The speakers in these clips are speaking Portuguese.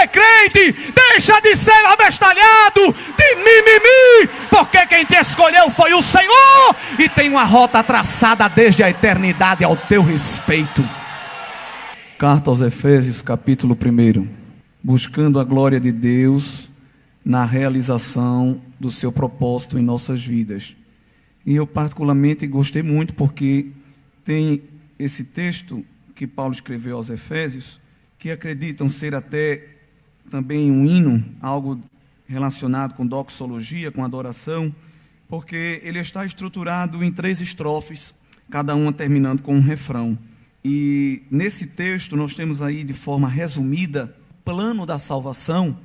ser crente, deixa de ser abestalhado, de mimimi, porque quem te escolheu foi o Senhor e tem uma rota traçada desde a eternidade ao teu respeito. Carta aos Efésios, capítulo 1. Buscando a glória de Deus na realização do seu propósito em nossas vidas. E eu particularmente gostei muito porque tem esse texto que Paulo escreveu aos Efésios, que acreditam ser até também um hino, algo relacionado com doxologia, com adoração, porque ele está estruturado em 3 estrofes, cada uma terminando com um refrão. E nesse texto nós temos aí de forma resumida o plano da salvação,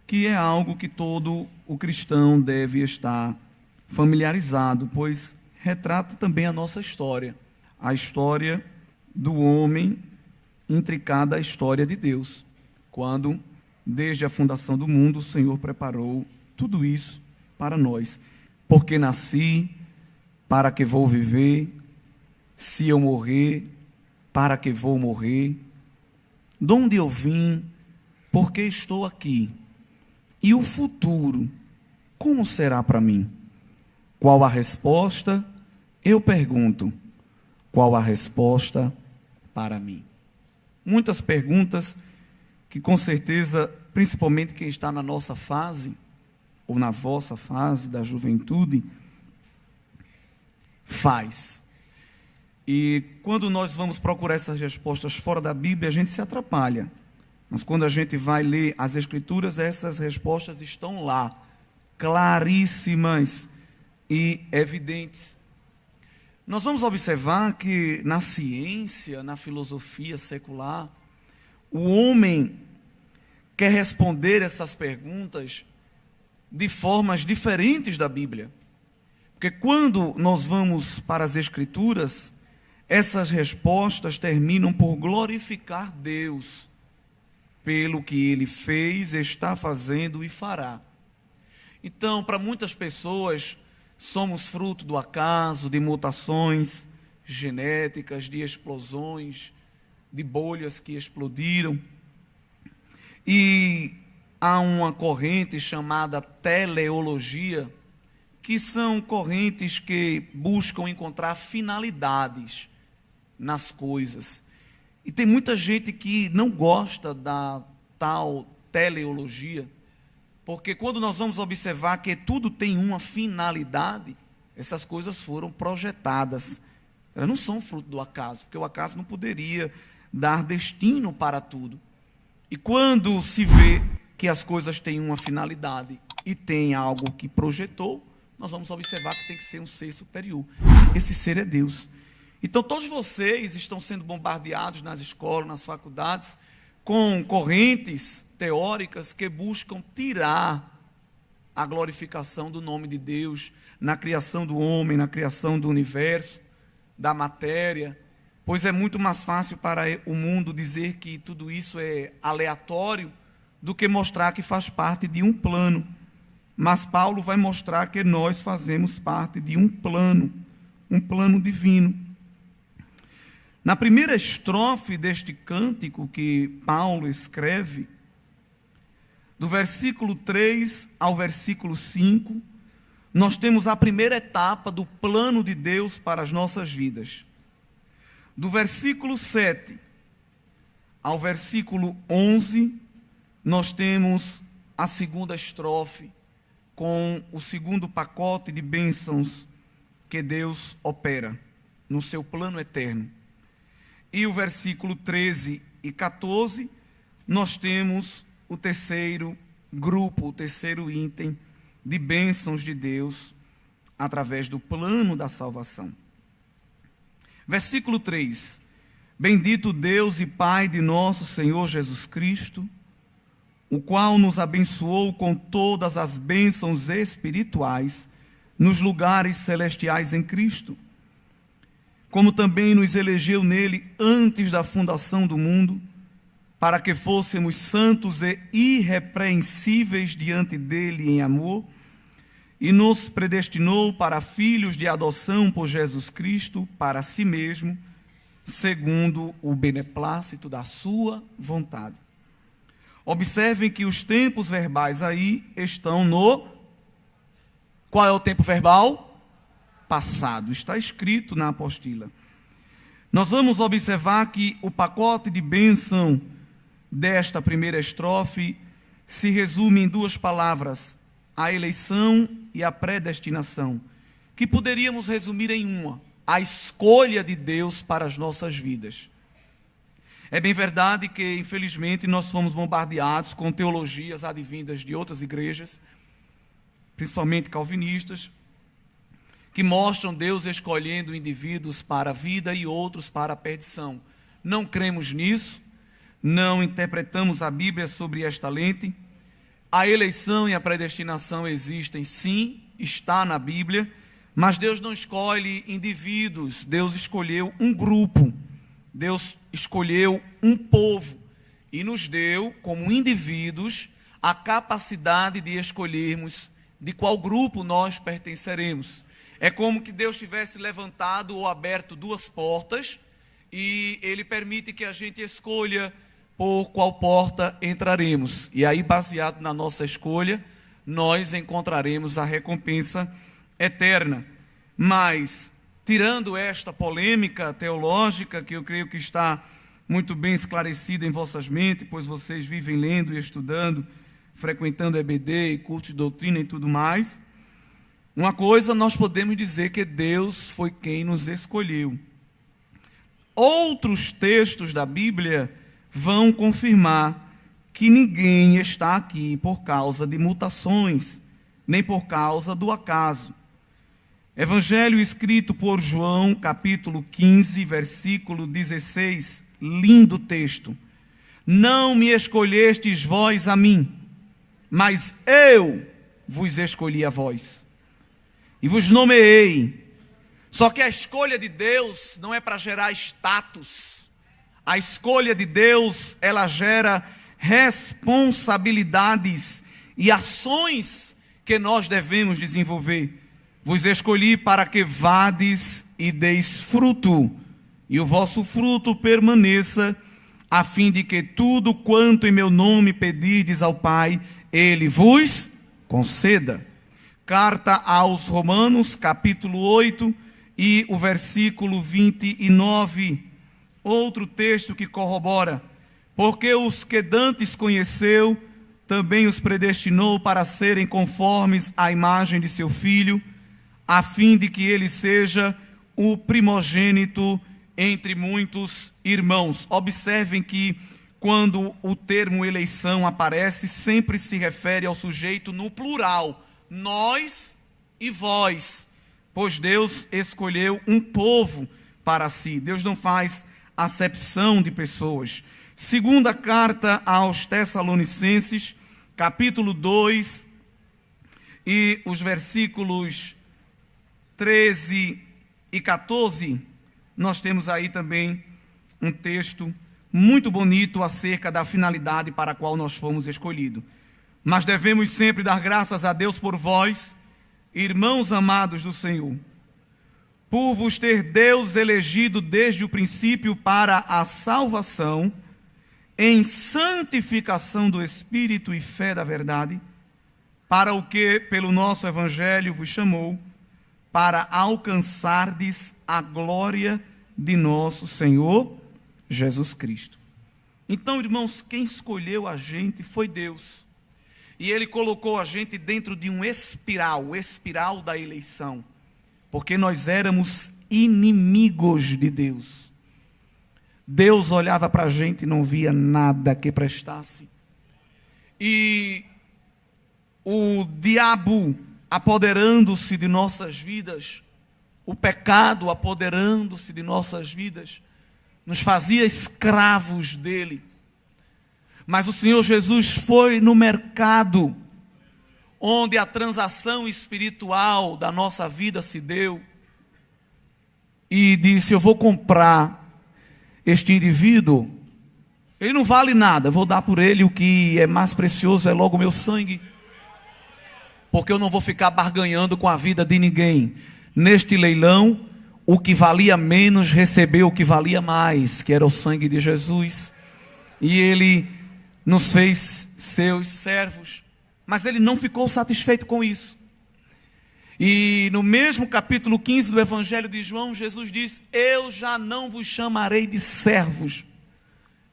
que é algo que todo o cristão deve estar familiarizado, pois retrata também a nossa história, a história do homem intricada, a história de Deus, quando, desde a fundação do mundo, o Senhor preparou tudo isso para nós. Porque nasci, para que vou viver, se eu morrer, para que vou morrer, de onde eu vim, porque estou aqui, e o futuro, como será para mim? Qual a resposta? Eu pergunto, qual a resposta para mim? Muitas perguntas que com certeza, principalmente quem está na nossa fase, ou na vossa fase da juventude, faz. E quando nós vamos procurar essas respostas fora da Bíblia, a gente se atrapalha. Mas quando a gente vai ler as Escrituras, essas respostas estão lá, claríssimas e evidentes. Nós vamos observar que na ciência, na filosofia secular, o homem quer responder essas perguntas de formas diferentes da Bíblia. Porque quando nós vamos para as Escrituras, essas respostas terminam por glorificar Deus pelo que Ele fez, está fazendo e fará. Então, para muitas pessoas, somos fruto do acaso, de mutações genéticas, de explosões, de bolhas que explodiram. E há uma corrente chamada teleologia, que são correntes que buscam encontrar finalidades nas coisas. E tem muita gente que não gosta da tal teleologia, porque quando nós vamos observar que tudo tem uma finalidade, essas coisas foram projetadas. Elas não são fruto do acaso, porque o acaso não poderia dar destino para tudo. E quando se vê que as coisas têm uma finalidade e tem algo que projetou, nós vamos observar que tem que ser um ser superior. Esse ser é Deus. Então todos vocês estão sendo bombardeados nas escolas, nas faculdades, com correntes teóricas que buscam tirar a glorificação do nome de Deus na criação do homem, na criação do universo, da matéria, pois é muito mais fácil para o mundo dizer que tudo isso é aleatório do que mostrar que faz parte de um plano. Mas Paulo vai mostrar que nós fazemos parte de um plano divino. Na primeira estrofe deste cântico que Paulo escreve, do versículo 3 ao versículo 5, nós temos a primeira etapa do plano de Deus para as nossas vidas. Do versículo 7 ao versículo 11, nós temos a segunda estrofe, com o segundo pacote de bênçãos que Deus opera no seu plano eterno. E o versículo 13 e 14, nós temos o terceiro grupo, o terceiro item de bênçãos de Deus através do plano da salvação. Versículo 3: Bendito Deus e Pai de nosso Senhor Jesus Cristo, o qual nos abençoou com todas as bênçãos espirituais nos lugares celestiais em Cristo, como também nos elegeu nele antes da fundação do mundo, para que fôssemos santos e irrepreensíveis diante dele em amor, e nos predestinou para filhos de adoção por Jesus Cristo para si mesmo, segundo o beneplácito da sua vontade. Observem que os tempos verbais aí estão no... Qual é o tempo verbal? Passado. Está escrito na apostila. Nós vamos observar que o pacote de bênção desta primeira estrofe se resume em duas palavras: a eleição e a predestinação, que poderíamos resumir em uma: a escolha de Deus para as nossas vidas. É bem verdade que, infelizmente, nós fomos bombardeados com teologias advindas de outras igrejas, principalmente calvinistas, que mostram Deus escolhendo indivíduos para a vida e outros para a perdição. Não cremos nisso, não interpretamos a Bíblia sobre esta lente. A eleição e a predestinação existem sim, está na Bíblia, mas Deus não escolhe indivíduos, Deus escolheu um grupo, Deus escolheu um povo e nos deu, como indivíduos, a capacidade de escolhermos de qual grupo nós pertenceremos. É como que Deus tivesse levantado ou aberto duas portas e Ele permite que a gente escolha por qual porta entraremos. E aí, baseado na nossa escolha, nós encontraremos a recompensa eterna. Mas, tirando esta polêmica teológica, que eu creio que está muito bem esclarecida em vossas mentes, pois vocês vivem lendo e estudando, frequentando EBD e culto de doutrina e tudo mais, uma coisa nós podemos dizer, que Deus foi quem nos escolheu. Outros textos da Bíblia vão confirmar que ninguém está aqui por causa de mutações, nem por causa do acaso. Evangelho escrito por João, capítulo 15, versículo 16, lindo texto. Não me escolhestes vós a mim, mas eu vos escolhi a vós e vos nomeei. Só que a escolha de Deus não é para gerar status. A escolha de Deus, ela gera responsabilidades e ações que nós devemos desenvolver. Vos escolhi para que vades e deis fruto, e o vosso fruto permaneça, a fim de que tudo quanto em meu nome pedirdes ao Pai, Ele vos conceda. Carta aos Romanos, capítulo 8, e o versículo 29. Outro texto que corrobora: porque os que dantes conheceu, também os predestinou para serem conformes à imagem de seu Filho, a fim de que ele seja o primogênito entre muitos irmãos. Observem que quando o termo eleição aparece, sempre se refere ao sujeito no plural, nós e vós, pois Deus escolheu um povo para si. Deus não faz acepção de pessoas. Segunda carta aos Tessalonicenses, capítulo 2, e os versículos 13 e 14, nós temos aí também um texto muito bonito acerca da finalidade para a qual nós fomos escolhidos. Mas devemos sempre dar graças a Deus por vós, irmãos amados do Senhor, por vos ter Deus elegido desde o princípio para a salvação, em santificação do Espírito e fé da verdade, para o que pelo nosso Evangelho vos chamou, para alcançardes a glória de nosso Senhor Jesus Cristo. Então, irmãos, quem escolheu a gente foi Deus. E Ele colocou a gente dentro de um espiral, o espiral da eleição, porque nós éramos inimigos de Deus. Deus olhava para a gente e não via nada que prestasse. E o diabo apoderando-se de nossas vidas, o pecado apoderando-se de nossas vidas, nos fazia escravos dele. Mas o Senhor Jesus foi no mercado, onde a transação espiritual da nossa vida se deu, e disse: eu vou comprar este indivíduo, ele não vale nada, vou dar por ele o que é mais precioso, é logo o meu sangue, porque eu não vou ficar barganhando com a vida de ninguém. Neste leilão, o que valia menos recebeu o que valia mais, que era o sangue de Jesus. E ele nos fez seus servos. Mas ele não ficou satisfeito com isso. E no mesmo capítulo 15 do Evangelho de João, Jesus diz: eu já não vos chamarei de servos,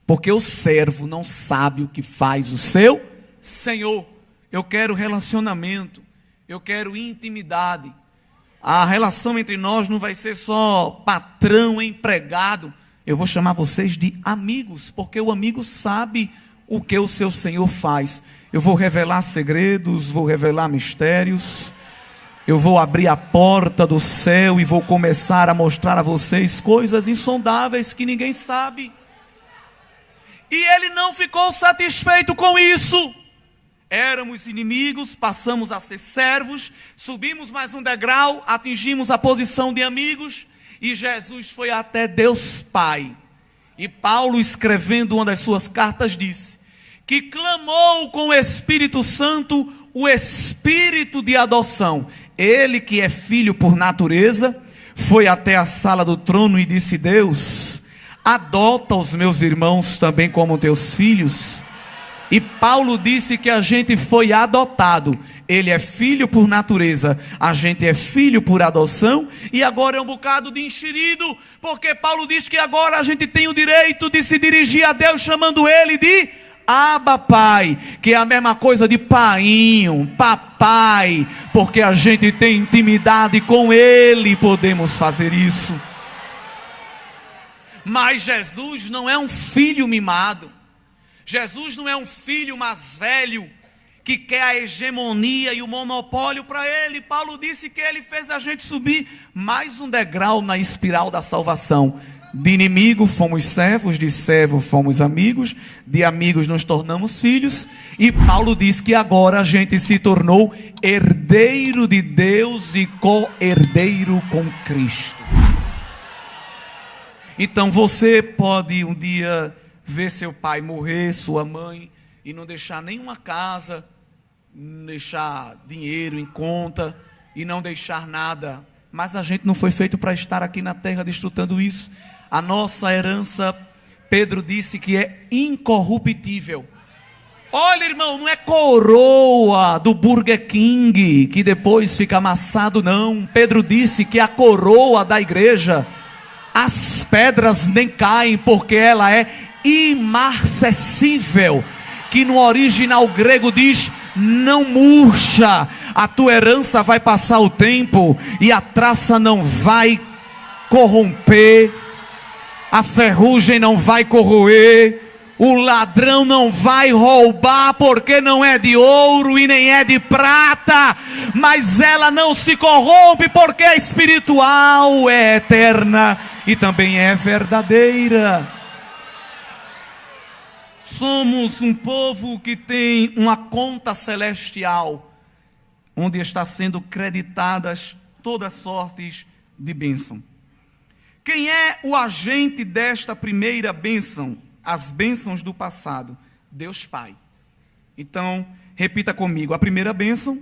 porque o servo não sabe o que faz o seu Senhor. Eu quero relacionamento, eu quero intimidade. A relação entre nós não vai ser só patrão, empregado. Eu vou chamar vocês de amigos, porque o amigo sabe o que o seu Senhor faz. Eu vou revelar segredos, vou revelar mistérios. Eu vou abrir a porta do céu e vou começar a mostrar a vocês coisas insondáveis que ninguém sabe. E ele não ficou satisfeito com isso. Éramos inimigos, passamos a ser servos, subimos mais um degrau, atingimos a posição de amigos, e Jesus foi até Deus Pai. E Paulo, escrevendo uma das suas cartas, disse que clamou com o Espírito Santo o Espírito de adoção. Ele, que é filho por natureza, foi até a sala do trono e disse: Deus, adota os meus irmãos também como teus filhos. E Paulo disse que a gente foi adotado. Ele é filho por natureza, a gente é filho por adoção. E agora é um bocado de enxerido, porque Paulo diz que agora a gente tem o direito de se dirigir a Deus chamando ele de Abba Pai, que é a mesma coisa de painho, papai, porque a gente tem intimidade com ele e podemos fazer isso. Mas Jesus não é um filho mimado. Jesus não é um filho mais velho que quer a hegemonia e o monopólio para ele. Paulo disse que ele fez a gente subir mais um degrau na espiral da salvação. De inimigo fomos servos, de servo fomos amigos, de amigos nos tornamos filhos. E Paulo diz que agora a gente se tornou herdeiro de Deus e co-herdeiro com Cristo. Então você pode um dia ver seu pai morrer, sua mãe, e não deixar nenhuma casa, não deixar dinheiro em conta e não deixar nada. Mas a gente não foi feito para estar aqui na terra desfrutando isso. A nossa herança, Pedro disse que é incorruptível. Olha, irmão, não é coroa do Burger King que depois fica amassado, não. Pedro disse que a coroa da igreja, as pedras nem caem, porque ela é imarcessível, que no original grego diz: não murcha. A tua herança vai passar o tempo e a traça não vai corromper, a ferrugem não vai corroer, o ladrão não vai roubar, porque não é de ouro e nem é de prata, mas ela não se corrompe, porque é espiritual, é eterna e também é verdadeira. Somos um povo que tem uma conta celestial, onde está sendo creditadas todas sortes de bênção. Quem é o agente desta primeira bênção? As bênçãos do passado: Deus Pai. Então, repita comigo: a primeira bênção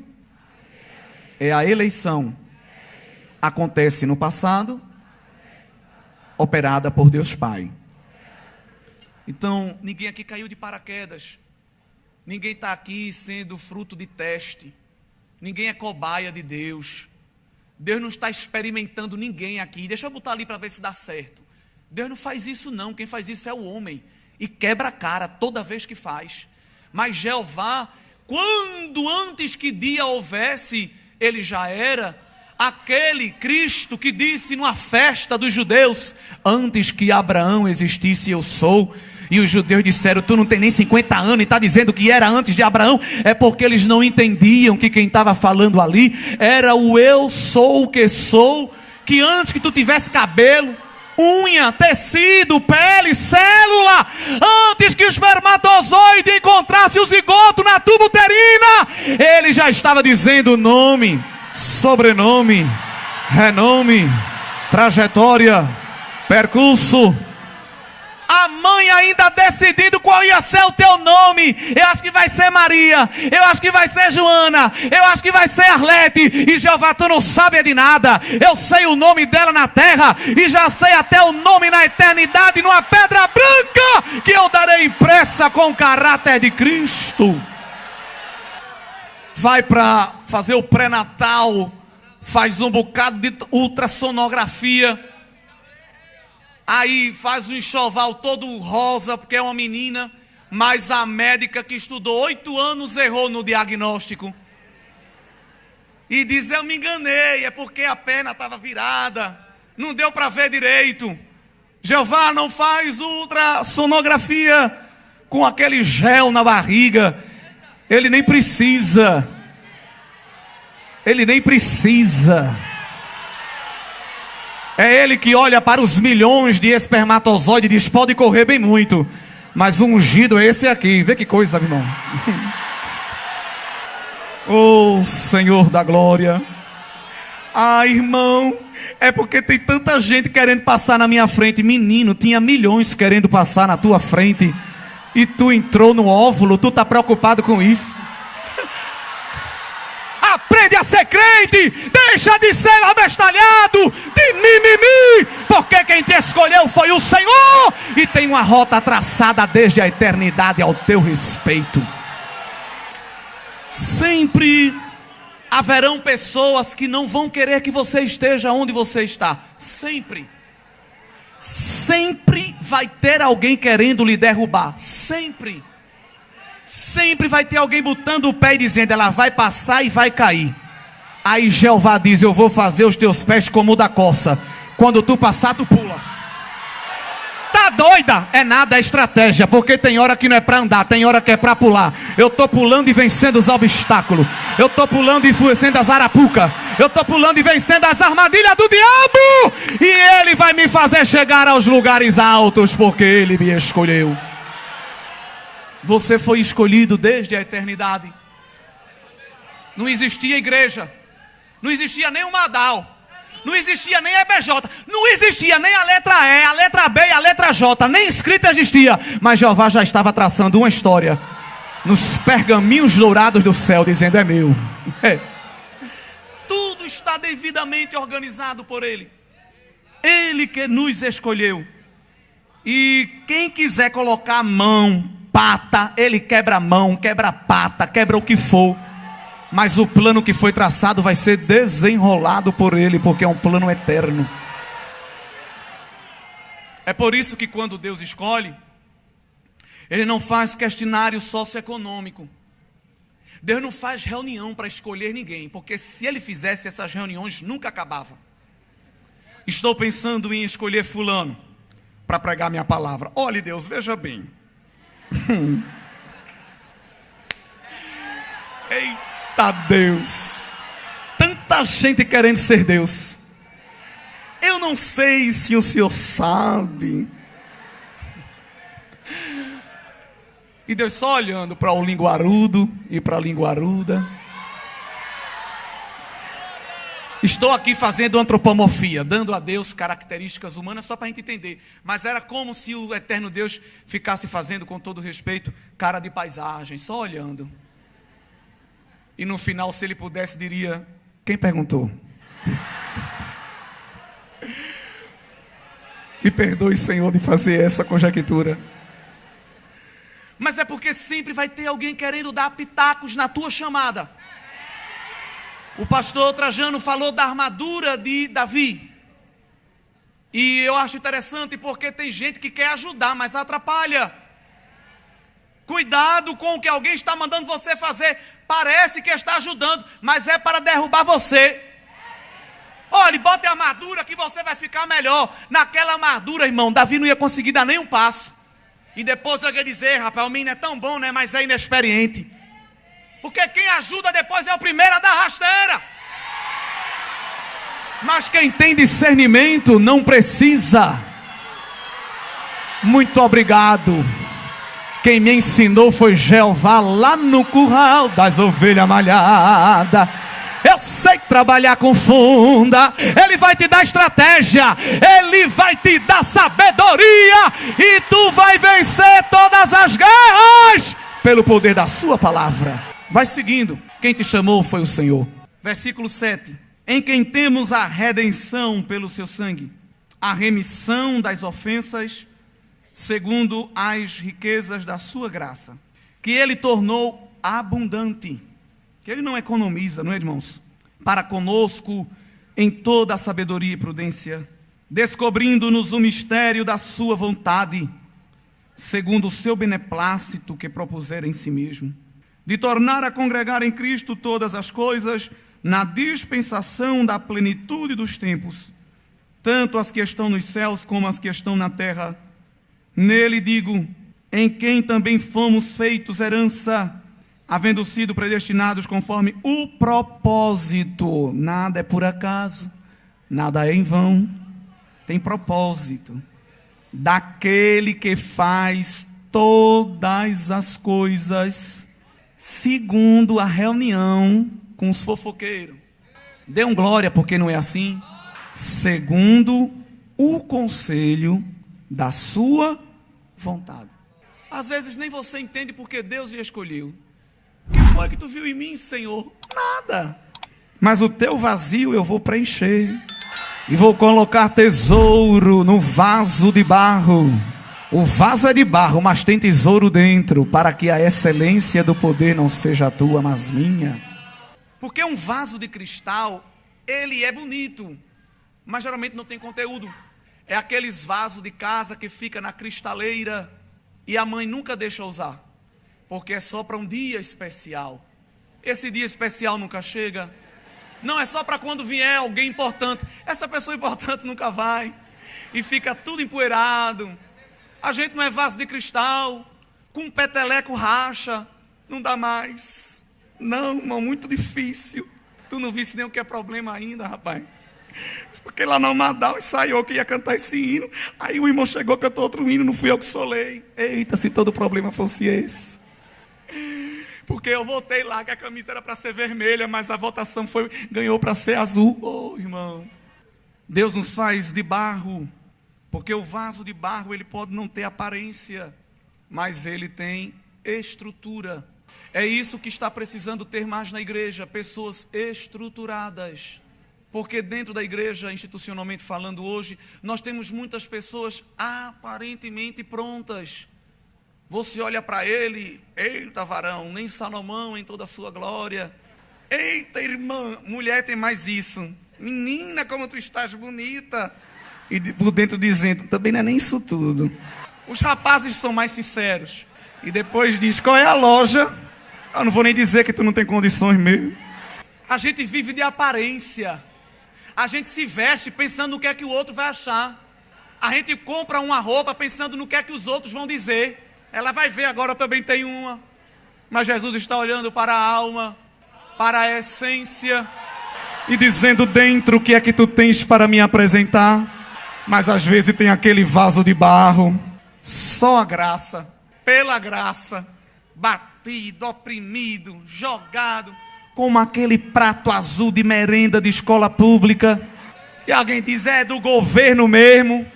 é a eleição. Acontece no passado, operada por Deus Pai. Então, ninguém aqui caiu de paraquedas. Ninguém está aqui sendo fruto de teste. Ninguém é cobaia de Deus. Deus não está experimentando ninguém aqui. Deixa eu botar ali para ver se dá certo. Deus não faz isso não. Quem faz isso é o homem. E quebra a cara toda vez que faz. Mas Jeová, quando antes que dia houvesse, ele já era aquele Cristo que disse numa festa dos judeus: antes que Abraão existisse, eu sou. E os judeus disseram: tu não tem nem 50 anos e está dizendo que era antes de Abraão. É porque eles não entendiam que quem estava falando ali era o eu sou o que sou, que antes que tu tivesse cabelo, unha, tecido, pele, célula, antes que o espermatozoide encontrasse o zigoto na tuba uterina, ele já estava dizendo nome, sobrenome, renome, trajetória, percurso. A mãe ainda decidindo qual ia ser o teu nome. Eu acho que vai ser Maria, eu acho que vai ser Joana, eu acho que vai ser Arlete. E Jeová, tu não sabe de nada. Eu sei o nome dela na terra e já sei até o nome na eternidade, numa pedra branca que eu darei impressa com o caráter de Cristo. Vai para fazer o pré-natal, faz um bocado de ultrassonografia, aí faz um enxoval todo rosa, porque é uma menina, mas a médica que estudou 8 anos errou no diagnóstico. E diz, eu me enganei, é porque a perna estava virada, não deu para ver direito. Jeová, não faz ultrassonografia com aquele gel na barriga. Ele nem precisa. Ele nem precisa. É ele que olha para os milhões de espermatozoides e diz, pode correr bem muito, mas o ungido é esse aqui. Vê que coisa, meu irmão. Oh, Senhor da glória. Ah, irmão, é porque tem tanta gente querendo passar na minha frente. Menino, tinha milhões querendo passar na tua frente e tu entrou no óvulo. Tu está preocupado com isso? Aprende a ser crente. Deixa de ser abestalhado, de mimimi, porque quem te escolheu foi o Senhor e tem uma rota traçada desde a eternidade ao teu respeito. Sempre haverão pessoas que não vão querer que você esteja onde você está. Sempre. Sempre vai ter alguém querendo lhe derrubar. Sempre. Sempre vai ter alguém botando o pé e dizendo, ela vai passar e vai cair. Aí Jeová diz, eu vou fazer os teus pés como o da corça. Quando tu passar, tu pula. Tá doida? É nada, é estratégia. Porque tem hora que não é para andar, tem hora que é para pular. Eu tô pulando e vencendo os obstáculos. Eu tô pulando e vencendo as arapucas. Eu tô pulando e vencendo as armadilhas do diabo. E ele vai me fazer chegar aos lugares altos, porque ele me escolheu. Você foi escolhido desde a eternidade. Não existia igreja, não existia nem o Madal, não existia nem EBJ, não existia nem a letra E, a letra B e a letra J, nem escrita existia. Mas Jeová já estava traçando uma história nos pergaminhos dourados do céu, dizendo, é meu. Tudo está devidamente organizado por Ele. Ele que nos escolheu. E quem quiser colocar a mão, pata, ele quebra a mão, quebra a pata, quebra o que for. Mas o plano que foi traçado vai ser desenrolado por ele, porque é um plano eterno. É por isso que quando Deus escolhe, Ele não faz questionário socioeconômico. Deus não faz reunião para escolher ninguém, porque se Ele fizesse, essas reuniões nunca acabavam. Estou pensando em escolher fulano para pregar minha palavra. Olhe, Deus, veja bem. Eita Deus, tanta gente querendo ser Deus. Eu não sei se o Senhor sabe. E Deus só olhando para o linguarudo e para a linguaruda. Estou aqui fazendo antropomorfia, dando a Deus características humanas só para a gente entender. Mas era como se o eterno Deus ficasse fazendo, com todo respeito, cara de paisagem, só olhando. E no final, se ele pudesse, diria, quem perguntou? Me perdoe, Senhor, de fazer essa conjectura. Mas é porque sempre vai ter alguém querendo dar pitacos na tua chamada. O pastor Trajano falou da armadura de Davi. E eu acho interessante porque tem gente que quer ajudar, mas atrapalha. Cuidado com o que alguém está mandando você fazer. Parece que está ajudando, mas é para derrubar você. Olha, bote a armadura que você vai ficar melhor. Naquela armadura, irmão, Davi não ia conseguir dar nem um passo. E depois eu ia dizer, rapaz, o menino é tão bom, né? Mas é inexperiente. Porque quem ajuda depois é o primeiro a dar rasteira. Mas quem tem discernimento não precisa. Muito obrigado. Quem me ensinou foi Jeová lá no curral das ovelhas malhadas. Eu sei trabalhar com funda. Ele vai te dar estratégia. Ele vai te dar sabedoria. E tu vai vencer todas as guerras pelo poder da sua palavra. Vai seguindo. Quem te chamou foi o Senhor. Versículo 7. Em quem temos a redenção pelo seu sangue, a remissão das ofensas, segundo as riquezas da sua graça, que ele tornou abundante, que ele não economiza, não é, irmãos? Para conosco em toda a sabedoria e prudência, descobrindo-nos o mistério da sua vontade, segundo o seu beneplácito que propusera em si mesmo, de tornar a congregar em Cristo todas as coisas, na dispensação da plenitude dos tempos, tanto as que estão nos céus como as que estão na terra. Nele digo, em quem também fomos feitos herança, havendo sido predestinados conforme o propósito. Nada é por acaso, nada é em vão, tem propósito. Daquele que faz todas as coisas segundo a reunião com os fofoqueiros. Dê um glória, porque não é assim. Segundo o conselho da sua vontade. Às vezes nem você entende porque Deus lhe escolheu. O que foi que tu viu em mim, Senhor? Nada. Mas o teu vazio eu vou preencher. E vou colocar tesouro no vaso de barro. O vaso é de barro, mas tem tesouro dentro, para que a excelência do poder não seja tua, mas minha. Porque um vaso de cristal, ele é bonito, mas geralmente não tem conteúdo. É aqueles vasos de casa que fica na cristaleira e a mãe nunca deixa usar, porque é só para um dia especial. Esse dia especial nunca chega. Não, é só para quando vier alguém importante. Essa pessoa importante nunca vai. E fica tudo empoeirado. A gente não é vaso de cristal, com um peteleco racha, não dá mais. Não, irmão, muito difícil. Tu não viste nem o que é problema ainda, rapaz. Porque lá no Madal ensaiou que ia cantar esse hino. Aí o irmão chegou, cantou outro hino, não fui eu que solei. Eita, se todo problema fosse esse. Porque eu votei lá que a camisa era para ser vermelha, mas a votação ganhou para ser azul. Oh, irmão. Deus nos faz de barro. Porque o vaso de barro, ele pode não ter aparência, mas ele tem estrutura. É isso que está precisando ter mais na igreja, pessoas estruturadas. Porque dentro da igreja, institucionalmente falando hoje, nós temos muitas pessoas aparentemente prontas. Você olha para ele, eita varão, nem Salomão em toda a sua glória. Eita irmã, mulher tem mais isso. Menina, como tu estás bonita. E por dentro dizendo, também não é nem isso tudo. Os rapazes são mais sinceros. E depois diz, qual é a loja? Eu não vou nem dizer que tu não tem condições mesmo. A gente vive de aparência. A gente se veste pensando no que é que o outro vai achar. A gente compra uma roupa pensando no que é que os outros vão dizer. Ela vai ver, agora eu também tenho uma. Mas Jesus está olhando para a alma, para a essência, e dizendo dentro o que é que tu tens para me apresentar. Mas às vezes tem aquele vaso de barro. Só a graça, pela graça, batido, oprimido, jogado, como aquele prato azul de merenda de escola pública. E alguém diz, é do governo mesmo.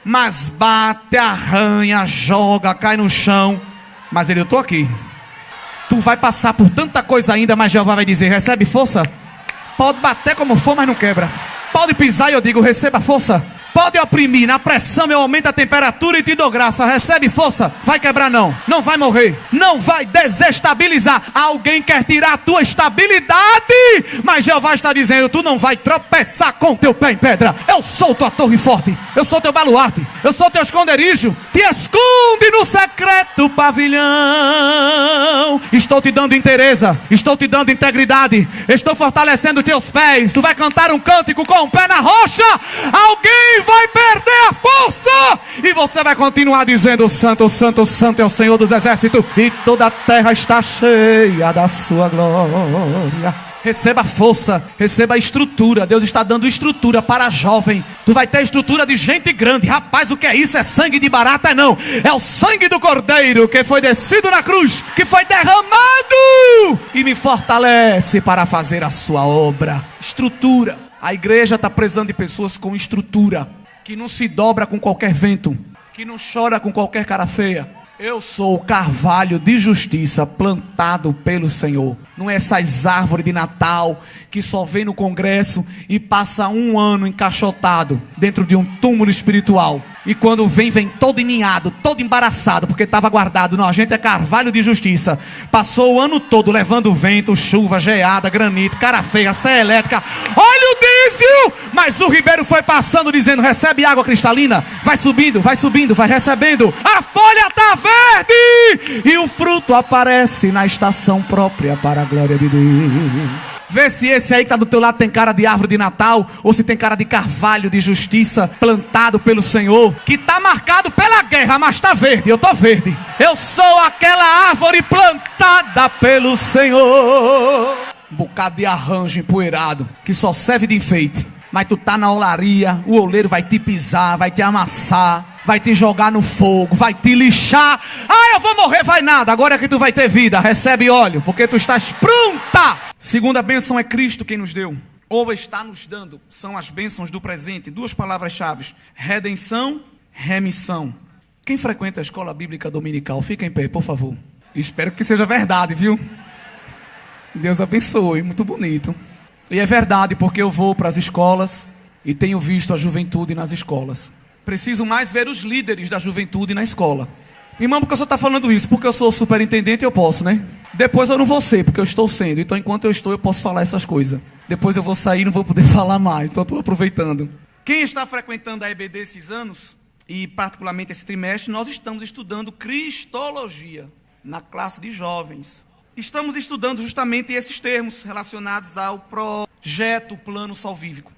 Mas bate, arranha, joga, cai no chão. Mas eu estou aqui. Tu vai passar por tanta coisa ainda, mas Jeová vai dizer, recebe força. Pode bater como for, mas não quebra. Pode pisar e eu digo, receba força. Pode oprimir, na pressão eu aumento a temperatura e te dou graça. Recebe força, vai quebrar não. Não vai morrer, não vai desestabilizar. Alguém quer tirar a tua estabilidade, mas Jeová está dizendo, tu não vai tropeçar com teu pé em pedra. Eu sou tua torre forte, eu sou teu baluarte, eu sou teu esconderijo. Te esconde no secreto pavilhão. Estou te dando inteireza, estou te dando integridade, estou fortalecendo teus pés. Tu vai cantar um cântico com o pé na rocha. Alguém vai perder a força e você vai continuar dizendo, santo, santo, santo é o Senhor dos exércitos, e toda a terra está cheia da sua glória. Receba força, receba estrutura. Deus está dando estrutura para jovem. Tu vai ter estrutura de gente grande. Rapaz, o que é isso? É sangue de barata? Não, é o sangue do Cordeiro que foi descido na cruz, que foi derramado e me fortalece para fazer a sua obra. Estrutura. A igreja está precisando de pessoas com estrutura, que não se dobra com qualquer vento, que não chora com qualquer cara feia. Eu sou o carvalho de justiça plantado pelo Senhor. Não é essas árvores de Natal que só vem no congresso e passa um ano encaixotado dentro de um túmulo espiritual. E quando vem todo eninhado, todo embaraçado, porque estava guardado. Não, a gente é carvalho de justiça. Passou o ano todo levando vento, chuva, geada, granito, cara feia, serra elétrica, olha o diesel. Mas o Ribeiro foi passando dizendo: recebe água cristalina, vai subindo, vai recebendo. A folha está verde e o fruto aparece na estação própria para a glória de Deus. Vê se esse aí que está do teu lado tem cara de árvore de Natal, ou se tem cara de carvalho de justiça plantado pelo Senhor, que está marcado pela guerra, mas está verde. Eu estou verde. Eu sou aquela árvore plantada pelo Senhor. Um bocado de arranjo empoeirado que só serve de enfeite, mas tu tá na olaria, o oleiro vai te pisar, vai te amassar, vai te jogar no fogo, vai te lixar. Ah, eu vou morrer, vai nada. Agora é que tu vai ter vida. Recebe óleo, porque tu estás pronta. Segunda bênção é Cristo quem nos deu, ou está nos dando. São as bênçãos do presente. Duas palavras-chave: redenção, remissão. Quem frequenta a escola bíblica dominical, fica em pé, por favor. Espero que seja verdade, viu? Deus abençoe, muito bonito. E é verdade, porque eu vou para as escolas e tenho visto a juventude nas escolas. Preciso mais ver os líderes da juventude na escola. Irmão, porque o senhor está falando isso? Porque eu sou superintendente e eu posso, né? Depois eu não vou ser, porque eu estou sendo. Então enquanto eu estou, eu posso falar essas coisas. Depois eu vou sair e não vou poder falar mais. Então estou aproveitando. Quem está frequentando a EBD esses anos, e particularmente esse trimestre, nós estamos estudando Cristologia na classe de jovens. Estamos estudando justamente esses termos relacionados ao projeto Plano Salvífico.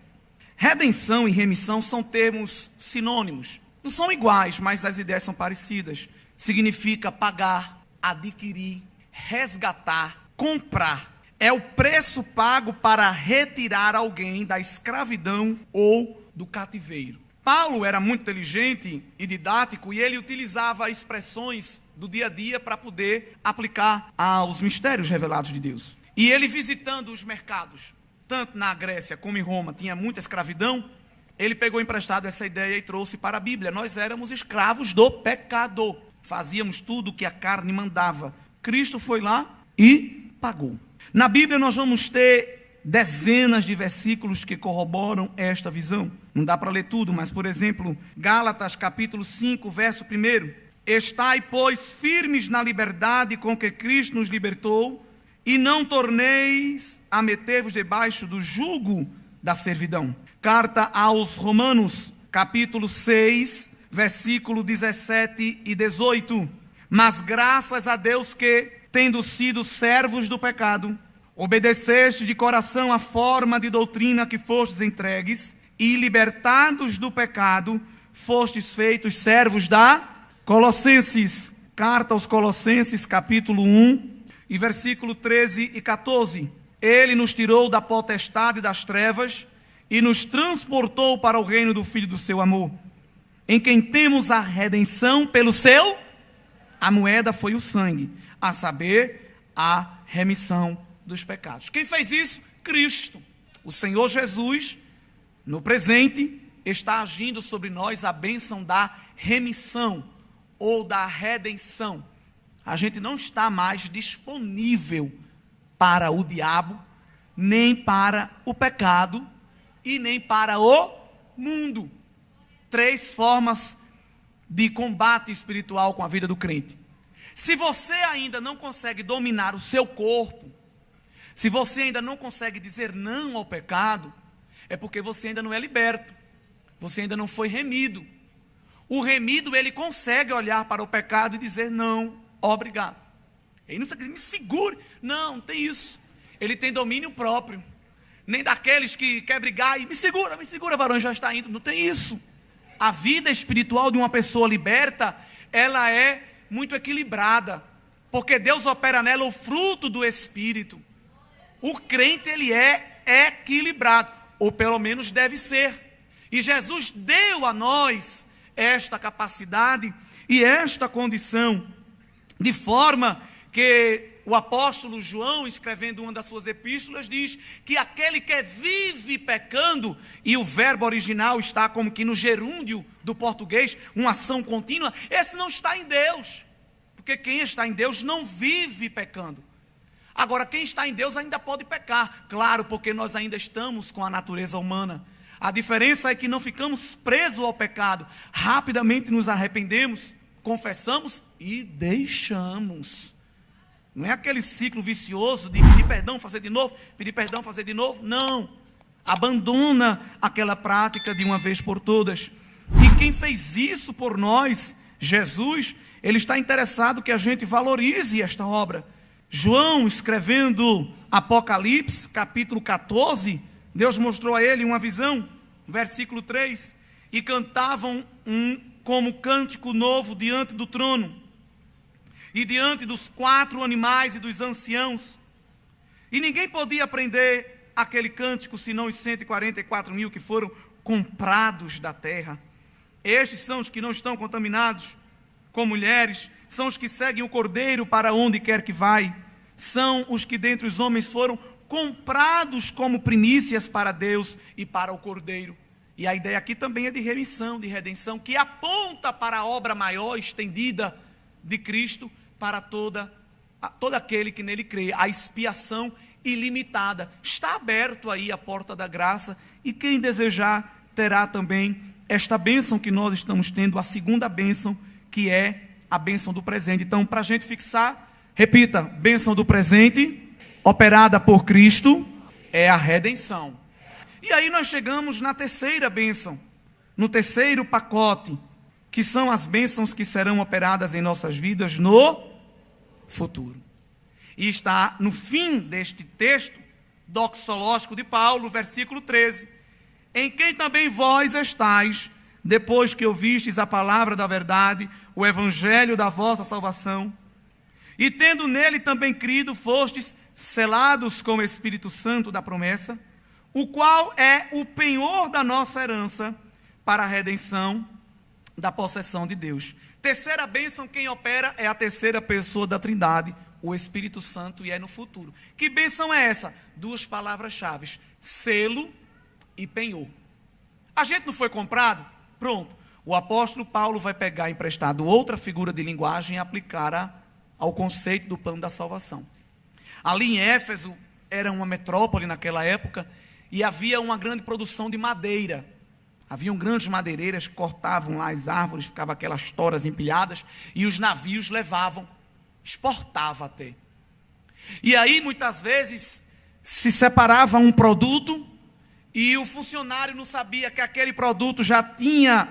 Redenção e remissão são termos sinônimos. Não são iguais, mas as ideias são parecidas. Significa pagar, adquirir, resgatar, comprar. É o preço pago para retirar alguém da escravidão ou do cativeiro. Paulo era muito inteligente e didático e ele utilizava expressões do dia a dia para poder aplicar aos mistérios revelados de Deus. E ele visitando os mercados, tanto na Grécia como em Roma, tinha muita escravidão. Ele pegou emprestado essa ideia e trouxe para a Bíblia. Nós éramos escravos do pecado, fazíamos tudo o que a carne mandava. Cristo foi lá e pagou. Na Bíblia nós vamos ter dezenas de versículos que corroboram esta visão. Não dá para ler tudo, mas por exemplo, Gálatas capítulo 5, verso 1: estai, pois, firmes na liberdade com que Cristo nos libertou, e não torneis a meter-vos debaixo do jugo da servidão. Carta aos Romanos, capítulo 6, versículo 17 e 18. Mas graças a Deus que, tendo sido servos do pecado, obedeceste de coração a forma de doutrina que fostes entregues, e libertados do pecado, fostes feitos servos da Colossenses. Carta aos Colossenses, capítulo 1, e versículo 13 e 14. Ele nos tirou da potestade das trevas e nos transportou para o reino do Filho do seu amor, em quem temos a redenção pelo seu... A moeda foi o sangue, a saber, a remissão dos pecados. Quem fez isso? Cristo. O Senhor Jesus, no presente, está agindo sobre nós a bênção da remissão ou da redenção. A gente não está mais disponível para o diabo, nem para o pecado e nem para o mundo. 3 formas de combate espiritual com a vida do crente. Se você ainda não consegue dominar o seu corpo, se você ainda não consegue dizer não ao pecado, é porque você ainda não é liberto, você ainda não foi remido. O remido, ele consegue olhar para o pecado e dizer não, obrigado. Ele não diz, me segure. Não tem isso. Ele tem domínio próprio. Nem daqueles que quer brigar e me segura, varão, já está indo. Não tem isso. A vida espiritual de uma pessoa liberta, ela é muito equilibrada, porque Deus opera nela o fruto do Espírito. O crente, ele é equilibrado, ou pelo menos deve ser. E Jesus deu a nós esta capacidade e esta condição, de forma que o apóstolo João, escrevendo uma das suas epístolas, diz que aquele que vive pecando, e o verbo original está como que no gerúndio do português, uma ação contínua, esse não está em Deus. Porque quem está em Deus não vive pecando. Agora, quem está em Deus ainda pode pecar. Claro, porque nós ainda estamos com a natureza humana. A diferença é que não ficamos presos ao pecado. Rapidamente nos arrependemos, confessamos e deixamos. Não é aquele ciclo vicioso de pedir perdão, fazer de novo, pedir perdão, fazer de novo. Não. Abandona aquela prática de uma vez por todas. E quem fez isso por nós, Jesus, Ele está interessado que a gente valorize esta obra. João, escrevendo Apocalipse, capítulo 14, Deus mostrou a ele uma visão, versículo 3, e cantavam como cântico novo diante do trono, e diante dos 4 animais e dos anciãos. E ninguém podia aprender aquele cântico, senão os 144 mil que foram comprados da terra. Estes são os que não estão contaminados com mulheres, são os que seguem o Cordeiro para onde quer que vai, são os que dentre os homens foram comprados como primícias para Deus e para o Cordeiro. E a ideia aqui também é de remissão, de redenção, que aponta para a obra maior, estendida de Cristo, para todo aquele que nele crê, a expiação ilimitada. Está aberto aí a porta da graça, e quem desejar terá também esta bênção que nós estamos tendo, a segunda bênção, que é a bênção do presente. Então, para a gente fixar, repita: bênção do presente, operada por Cristo, é a redenção. E aí nós chegamos na terceira bênção, no terceiro pacote, que são as bênçãos que serão operadas em nossas vidas no futuro. E está no fim deste texto doxológico de Paulo, versículo 13: em quem também vós estáis, depois que ouvistes a palavra da verdade, o evangelho da vossa salvação, e tendo nele também crido, fostes selados com o Espírito Santo da promessa, o qual é o penhor da nossa herança para a redenção da possessão de Deus. Terceira bênção, quem opera é a terceira pessoa da Trindade, o Espírito Santo, e é no futuro. Que bênção é essa? 2 palavras-chave: selo e penhor. A gente não foi comprado? Pronto. O apóstolo Paulo vai pegar emprestado outra figura de linguagem e aplicar ao conceito do plano da salvação. Ali em Éfeso, era uma metrópole naquela época, e havia uma grande produção de madeira. Haviam grandes madeireiras que cortavam lá as árvores, ficavam aquelas toras empilhadas, e os navios levavam, exportava até. E aí, muitas vezes, se separava um produto, e o funcionário não sabia que aquele produto já tinha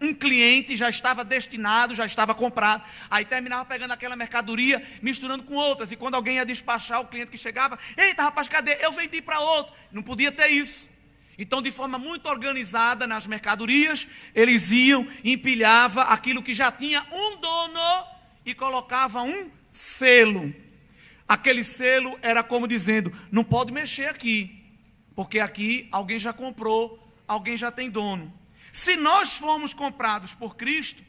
um cliente, já estava destinado, já estava comprado. Aí terminava pegando aquela mercadoria, misturando com outras. E quando alguém ia despachar, o cliente que chegava: eita rapaz, cadê? Eu vendi para outro. Não podia ter isso. Então, de forma muito organizada nas mercadorias, eles iam, empilhava aquilo que já tinha um dono e colocava um selo. Aquele selo era como dizendo: não pode mexer aqui, porque aqui alguém já comprou, alguém já tem dono. Se nós formos comprados por Cristo,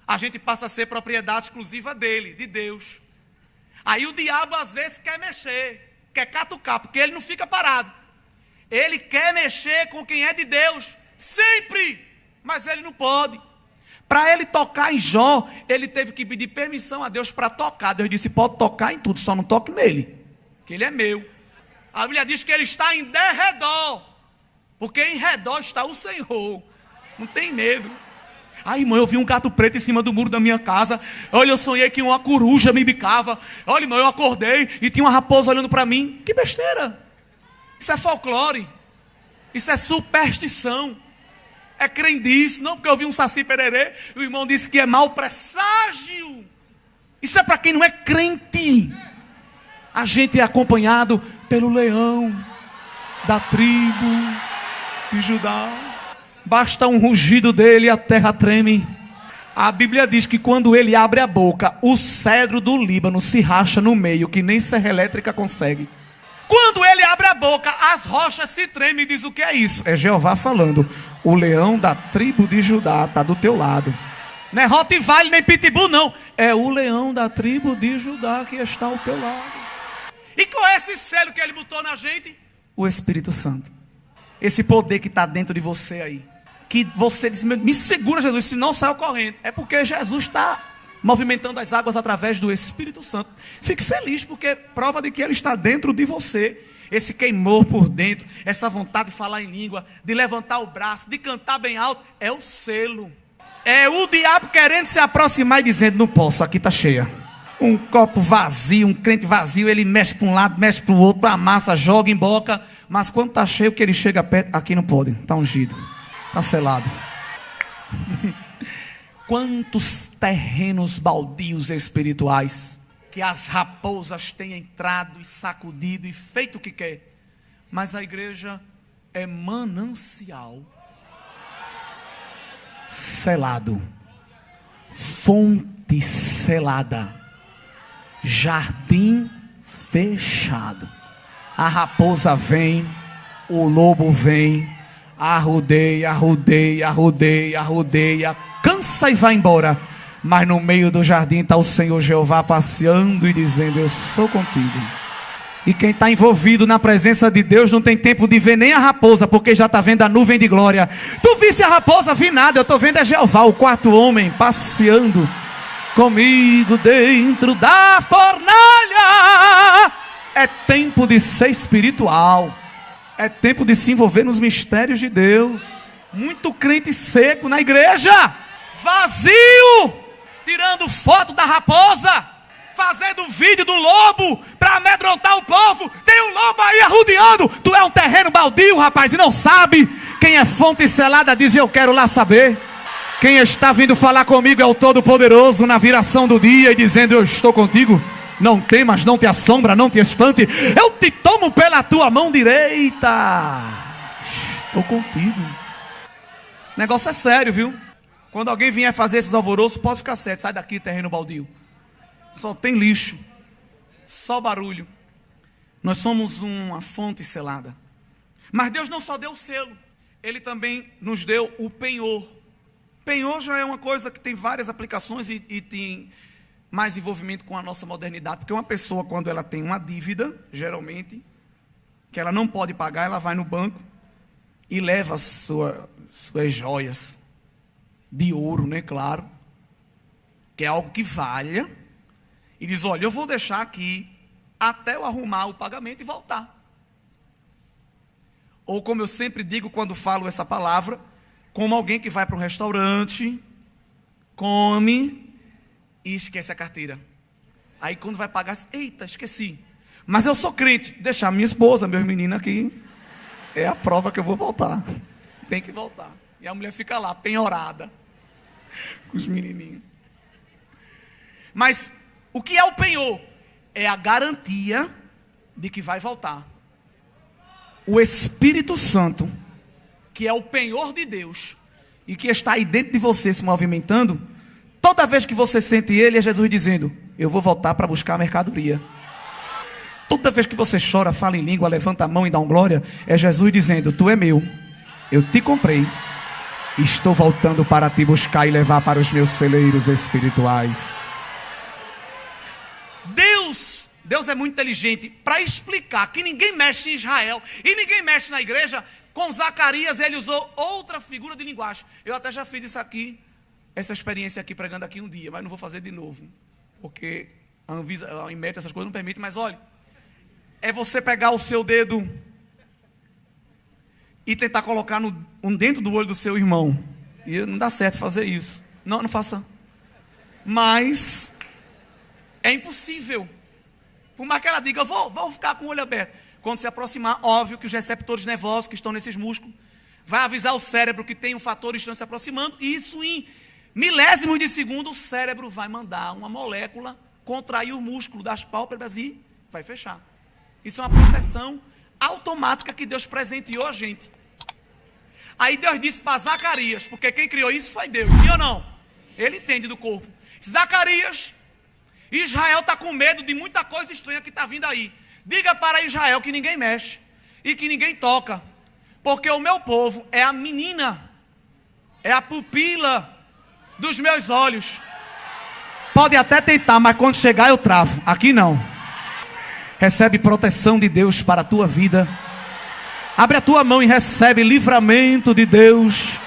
a gente passa a ser propriedade exclusiva dele, de Deus. Aí o diabo às vezes quer mexer, quer catucar, porque ele não fica parado. Ele quer mexer com quem é de Deus, sempre, mas ele não pode. Para ele tocar em Jó, ele teve que pedir permissão a Deus para tocar. Deus disse: pode tocar em tudo, só não toque nele, que ele é meu. A Bíblia diz que ele está em derredor, porque em redor está o Senhor. Não tem medo. Ai, irmão, eu vi um gato preto em cima do muro da minha casa. Olha, eu sonhei que uma coruja me bicava. Olha, irmão, eu acordei e tinha uma raposa olhando para mim. Que besteira. Isso é folclore. Isso é superstição. É crendice. Não porque eu vi um saci pererê, o irmão disse que é mau presságio. Isso é para quem não é crente. A gente é acompanhado pelo leão da tribo de Judá. Basta um rugido dele e a terra treme. A Bíblia diz que quando ele abre a boca, o cedro do Líbano se racha no meio, que nem serra elétrica consegue. Quando ele abre a boca, as rochas se tremem. Diz: o que é isso? É Jeová falando: o leão da tribo de Judá está do teu lado. Não é Rottweiler nem Pitbull, não. É o leão da tribo de Judá que está ao teu lado. E qual é esse selo que ele botou na gente? O Espírito Santo. Esse poder que está dentro de você aí. Que você diz, me segura, Jesus, senão saiu correndo. É porque Jesus está movimentando as águas através do Espírito Santo. Fique feliz, porque prova de que ele está dentro de você. Esse queimor por dentro, essa vontade de falar em língua, de levantar o braço, de cantar bem alto, é o selo. É o diabo querendo se aproximar e dizendo, não posso, aqui está cheia. Um copo vazio, um crente vazio, ele mexe para um lado, mexe para o outro, amassa, joga em boca. Mas quando está cheio, que ele chega perto, aqui não pode, está ungido, está selado. Quantos terrenos baldios espirituais que as raposas têm entrado e sacudido e feito o que quer. Mas a igreja é manancial selado, fonte selada, jardim fechado. A raposa vem, o lobo vem, arrodeia, arrodeia, arrodeia, arrodeia, cansa e vai embora. Mas no meio do jardim está o Senhor Jeová passeando e dizendo, eu sou contigo. E quem está envolvido na presença de Deus não tem tempo de ver nem a raposa, porque já está vendo a nuvem de glória. Tu viste a raposa? Vi nada, eu estou vendo é Jeová, o quarto homem, passeando comigo dentro da fornalha. É tempo de ser espiritual. É tempo de se envolver nos mistérios de Deus. Muito crente seco na igreja, vazio, tirando foto da raposa, fazendo vídeo do lobo para amedrontar o povo. Tem um lobo aí arrodeando. Tu é um terreno baldio, rapaz, e não sabe. Quem é fonte selada diz, eu quero lá saber. Quem está vindo falar comigo é o Todo-Poderoso na viração do dia e dizendo, eu estou contigo. Não temas, não te assombra, não te espante. Eu te tomo pela tua mão direita. Estou contigo. O negócio é sério, viu? Quando alguém vier fazer esses alvoroços, pode ficar sério. Sai daqui, terreno baldio. Só tem lixo, só barulho. Nós somos uma fonte selada. Mas Deus não só deu o selo, Ele também nos deu o penhor. Penhor já é uma coisa que tem várias aplicações e tem mais envolvimento com a nossa modernidade. Porque uma pessoa, quando ela tem uma dívida, geralmente, que ela não pode pagar, ela vai no banco e leva suas joias de ouro, né, claro, que é algo que valha, e diz, olha, eu vou deixar aqui até eu arrumar o pagamento e voltar. Ou como eu sempre digo quando falo essa palavra, como alguém que vai para um restaurante, come e esquece a carteira. Aí quando vai pagar, eita, esqueci. Mas eu sou crente, deixar minha esposa, meus meninos aqui, é a prova que eu vou voltar. Tem que voltar. E a mulher fica lá, penhorada, com os menininhos. Mas o que é o penhor? É a garantia de que vai voltar. O Espírito Santo, que é o penhor de Deus, e que está aí dentro de você se movimentando, toda vez que você sente Ele, é Jesus dizendo, eu vou voltar para buscar a mercadoria. Toda vez que você chora, fala em língua, levanta a mão e dá um glória, é Jesus dizendo, tu é meu, eu te comprei, estou voltando para te buscar e levar para os meus celeiros espirituais. Deus é muito inteligente para explicar que ninguém mexe em Israel e ninguém mexe na igreja. Com Zacarias ele usou outra figura de linguagem. Eu até já fiz isso aqui, essa experiência aqui, pregando aqui um dia, mas não vou fazer de novo, porque a Anvisa, a Inmetro, essas coisas não permitem. Mas olha, é você pegar o seu dedo e tentar colocar dentro do olho do seu irmão. E não dá certo fazer isso. Não faça. Mas é impossível. Por mais que ela diga, eu vou ficar com o olho aberto. Quando se aproximar, óbvio que os receptores nervosos que estão nesses músculos vai avisar o cérebro que tem um fator estranho se aproximando. E isso em milésimos de segundo, o cérebro vai mandar uma molécula contrair o músculo das pálpebras e vai fechar. Isso é uma proteção automática que Deus presenteou a gente. Aí Deus disse para Zacarias, porque quem criou isso foi Deus, sim ou não? Ele entende do corpo. Zacarias, Israel está com medo de muita coisa estranha que está vindo aí. Diga para Israel que ninguém mexe e que ninguém toca, porque o meu povo é a menina, é a pupila dos meus olhos. Pode até tentar, mas quando chegar eu travo. Aqui não. Recebe proteção de Deus para a tua vida. Abre a tua mão e recebe livramento de Deus.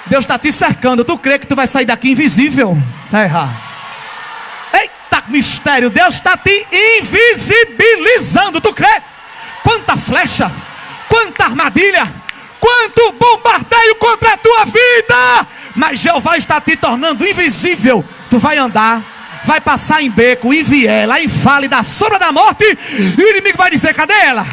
Deus está te cercando. Tu crê que tu vai sair daqui invisível? Está errado. Eita mistério. Deus está te invisibilizando. Tu crê? Quanta flecha, quanta armadilha, quanto bombardeio contra a tua vida. Mas Jeová está te tornando invisível. Tu vai andar, vai passar em beco, em viela, em fale da sombra da morte. E o inimigo vai dizer: cadê ela?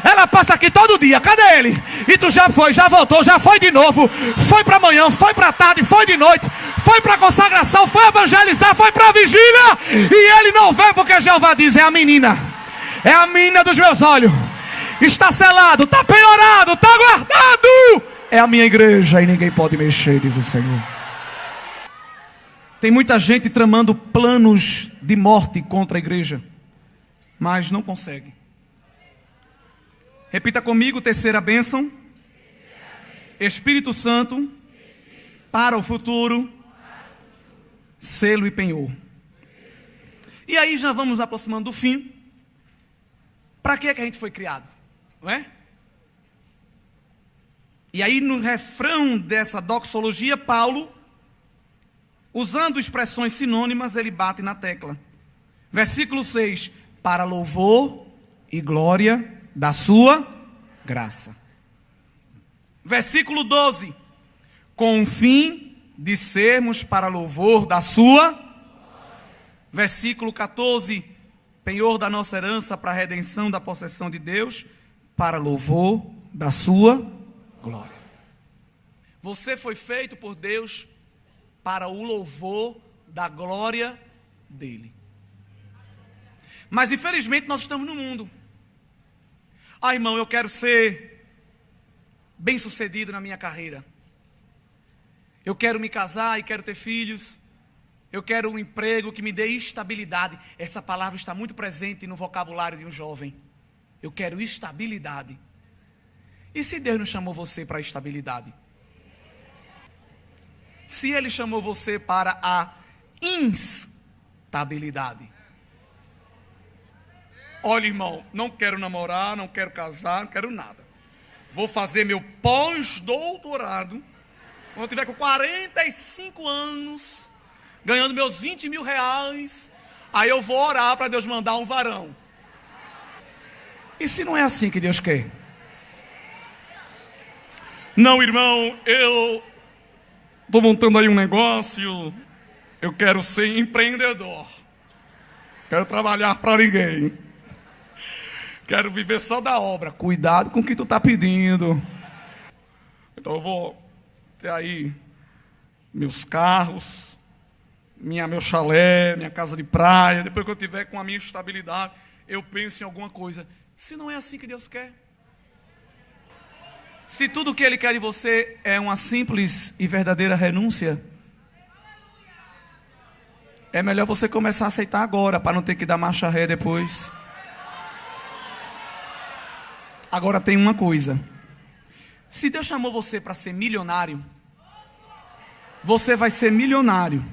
Ela passa aqui todo dia, cadê ele? E tu já foi, já voltou, já foi de novo. Foi para amanhã, foi para tarde, foi de noite. Foi para consagração, foi evangelizar, foi para vigília. E ele não vê porque Jeová diz: é a menina. É a menina dos meus olhos. Está selado, está penhorado, está guardado. É a minha igreja e ninguém pode mexer, diz o Senhor. Tem muita gente tramando planos de morte contra a igreja, mas não consegue. Repita comigo, terceira bênção. Espírito Santo para o futuro, selo e penhor. E aí já vamos nos aproximando do fim. Para que é que a gente foi criado? Não é? E aí no refrão dessa doxologia, Paulo, usando expressões sinônimas, ele bate na tecla. Versículo 6. Para louvor e glória da sua graça. Versículo 12. Com o fim de sermos para louvor da sua. Versículo 14. Penhor da nossa herança para a redenção da possessão de Deus, para louvor da sua glória. Você foi feito por Deus para o louvor da glória dele. Mas infelizmente nós estamos no mundo. Irmão, eu quero ser bem sucedido na minha carreira. Eu quero me casar e quero ter filhos. Eu quero um emprego que me dê estabilidade. Essa palavra está muito presente no vocabulário de um jovem. Eu quero estabilidade. E se Deus não chamou você para a estabilidade? Se Ele chamou você para a instabilidade? Olha, irmão, não quero namorar, não quero casar, não quero nada. Vou fazer meu pós-doutorado. Quando eu tiver com 45 anos, ganhando meus 20 mil reais, aí eu vou orar para Deus mandar um varão. E se não é assim que Deus quer? Não, irmão, eu estou montando aí um negócio, eu quero ser empreendedor. Quero trabalhar para ninguém. Quero viver só da obra. Cuidado com o que tu está pedindo. Então eu vou ter aí meus carros, meu chalé, minha casa de praia. Depois que eu tiver com a minha estabilidade, eu penso em alguma coisa. Se não é assim que Deus quer. Se tudo o que Ele quer de você é uma simples e verdadeira renúncia, é melhor você começar a aceitar agora, para não ter que dar marcha ré depois. Agora tem uma coisa. Se Deus chamou você para ser milionário, você vai ser milionário.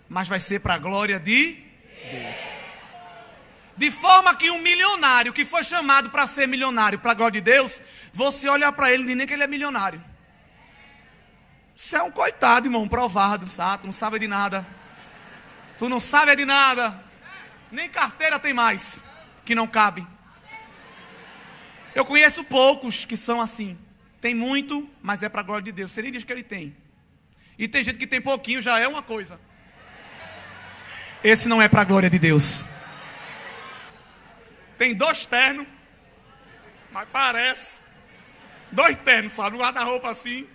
Mas vai ser para a glória de Deus. De forma que um milionário que foi chamado para ser milionário para a glória de Deus, você olhar para ele e diz nem que ele é milionário. Você é um coitado, irmão, provado, sabe? Tu não sabe de nada. Tu não sabe de nada. Nem carteira tem mais, que não cabe. Eu conheço poucos que são assim. Tem muito, mas é para a glória de Deus. Você nem diz que ele tem. E tem gente que tem pouquinho, já é uma coisa. Esse não é para a glória de Deus. Tem 2 ternos, mas parece 2 ternos, sabe? Um guarda-roupa assim.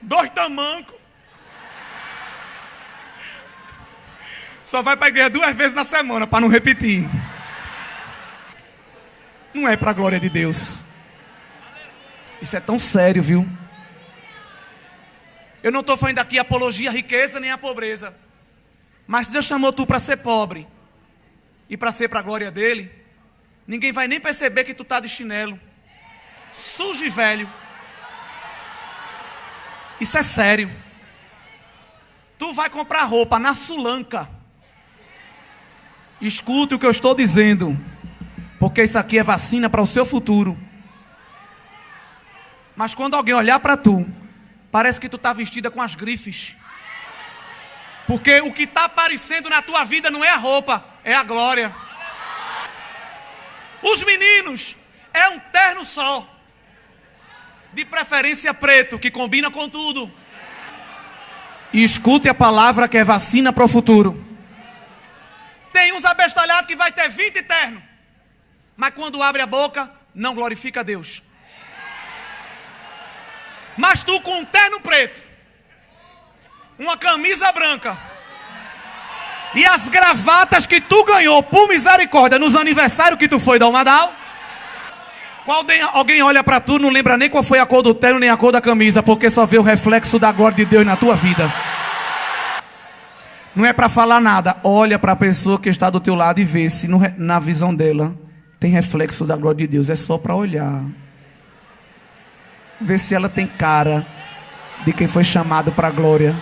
2 tamancos. Só vai para a igreja 2 vezes na semana, para não repetir. Não é para a glória de Deus. Isso é tão sério, viu? Eu não estou fazendo aqui apologia à riqueza nem à pobreza. Mas se Deus chamou tu para ser pobre e para ser para a glória dele, ninguém vai nem perceber que tu está de chinelo. sujo e velho. Isso é sério. Tu vai comprar roupa na Sulanca. Escute o que eu estou dizendo, porque isso aqui é vacina para o seu futuro. Mas quando alguém olhar para tu, parece que tu está vestida com as grifes. Porque o que está aparecendo na tua vida não é a roupa, é a glória. Os meninos, é um terno só. De preferência preto, que combina com tudo. E escute a palavra que é vacina para o futuro. Tem uns abestalhados que vai ter 20 ternos, mas quando abre a boca, não glorifica a Deus. Mas tu com um terno preto, uma camisa branca e as gravatas que tu ganhou por misericórdia nos aniversários que tu foi da Umadal, alguém olha para tu, não lembra nem qual foi a cor do terno nem a cor da camisa, porque só vê o reflexo da glória de Deus na tua vida. Não é para falar nada. Olha para a pessoa que está do teu lado e vê se na visão dela tem reflexo da glória de Deus. É só para olhar. Vê se ela tem cara de quem foi chamado para a glória.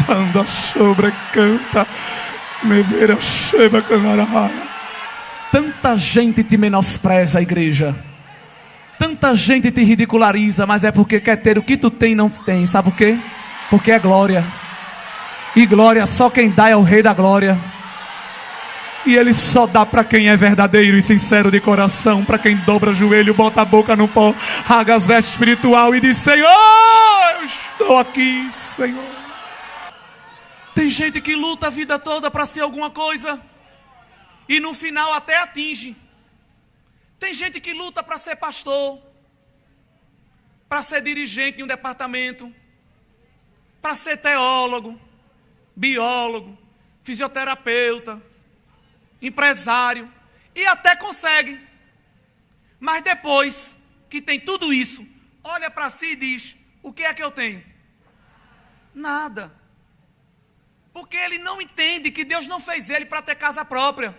Anda sobre canta, me vera chega canaraia. Tanta gente te menospreza, igreja. Tanta gente te ridiculariza, mas é porque quer ter o que tu tem e não tem. Sabe por quê? Porque é glória. E glória só quem dá é o Rei da Glória. E Ele só dá para quem é verdadeiro e sincero de coração. Para quem dobra o joelho, bota a boca no pó, rasga as vestes espiritual e diz: Senhor, eu estou aqui, Senhor. Tem gente que luta a vida toda para ser alguma coisa e no final até atinge. Tem gente que luta para ser pastor, para ser dirigente em um departamento, para ser teólogo, biólogo, fisioterapeuta, empresário, e até consegue. Mas depois que tem tudo isso, olha para si e diz: o que é que eu tenho? Nada. Porque ele não entende que Deus não fez ele para ter casa própria.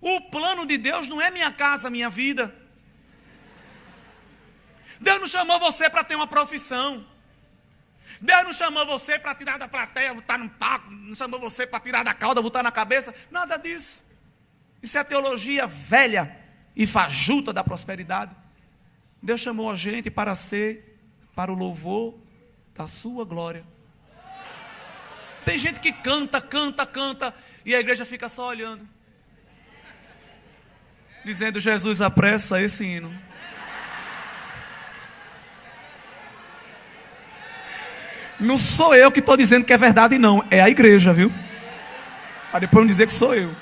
O plano de Deus não é minha casa, minha vida. Deus não chamou você para ter uma profissão. Deus não chamou você para tirar da plateia, botar num palco. Não chamou você para tirar da cauda, botar na cabeça. Nada disso. Isso é teologia velha e fajuta da prosperidade. Deus chamou a gente para ser, para o louvor da sua glória. Tem gente que canta, e a igreja fica só olhando, dizendo: Jesus, apressa esse hino. Não sou eu que estou dizendo que é verdade, não. É a igreja, viu? Para depois não dizer que sou eu.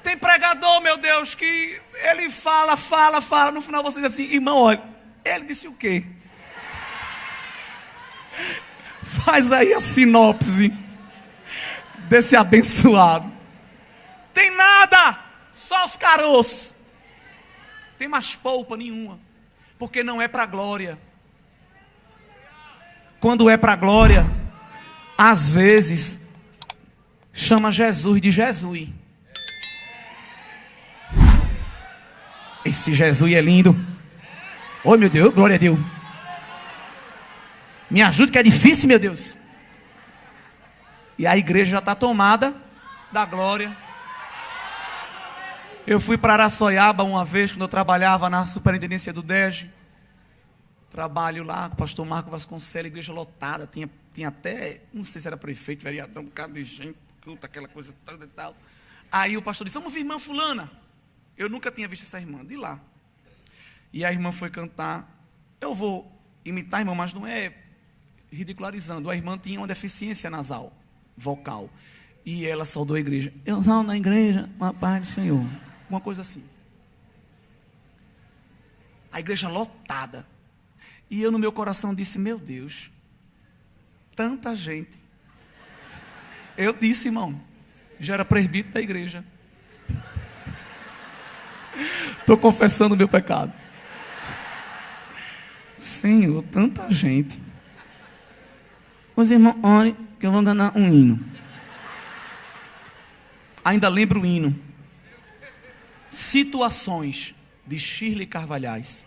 Tem pregador, meu Deus, que ele fala. No final você diz assim: irmão, olha, ele disse o quê? Faz aí a sinopse desse abençoado. Tem nada, só os caroços. Tem mais polpa nenhuma, porque não é para a glória. Quando é para a glória, às vezes chama Jesus de Jesus. Esse Jesus é lindo. Oh meu Deus, glória a Deus. Me ajude que é difícil, meu Deus. E a igreja já está tomada da glória. Eu fui para Araçoiaba uma vez, quando eu trabalhava na superintendência do DEG. Trabalho lá com o pastor Marco Vasconcelos, igreja lotada. Tinha até, não sei se era prefeito, vereador, um bocado de gente, culta, aquela coisa toda e tal. Aí o pastor disse: vamos ver irmã fulana. Eu nunca tinha visto essa irmã, de lá. E a irmã foi cantar. Eu vou imitar a irmã, mas não é ridicularizando. A irmã tinha uma deficiência nasal, vocal. E ela saudou a igreja. Eu sou na igreja, uma paz do Senhor. Uma coisa assim. A igreja lotada. E eu no meu coração disse: meu Deus, tanta gente. Eu disse, irmão, já era presbítero da igreja. Estou confessando o meu pecado. Senhor, tanta gente. Os irmãos, olhem que eu vou ganhar um hino. Ainda lembro o hino. situações de Shirley Carvalhais.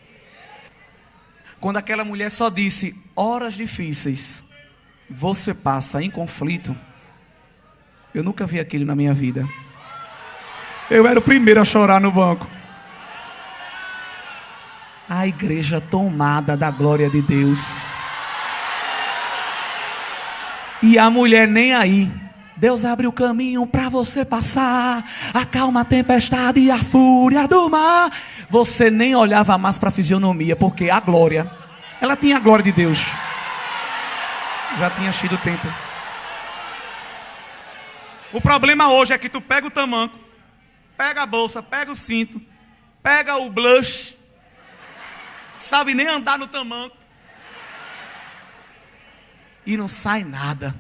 Quando aquela mulher só disse: horas difíceis você passa em conflito. Eu nunca vi aquilo na minha vida. Eu era o primeiro a chorar no banco. A igreja tomada da glória de Deus. E a mulher nem aí. Deus abre o caminho para você passar, acalma a tempestade e a fúria do mar. Você nem olhava mais para a fisionomia, porque a glória, ela tinha a glória de Deus. Já tinha tido tempo. O problema hoje é que tu pega o tamanco, pega a bolsa, pega o cinto, pega o blush, sabe nem andar no tamanco, e não sai nada.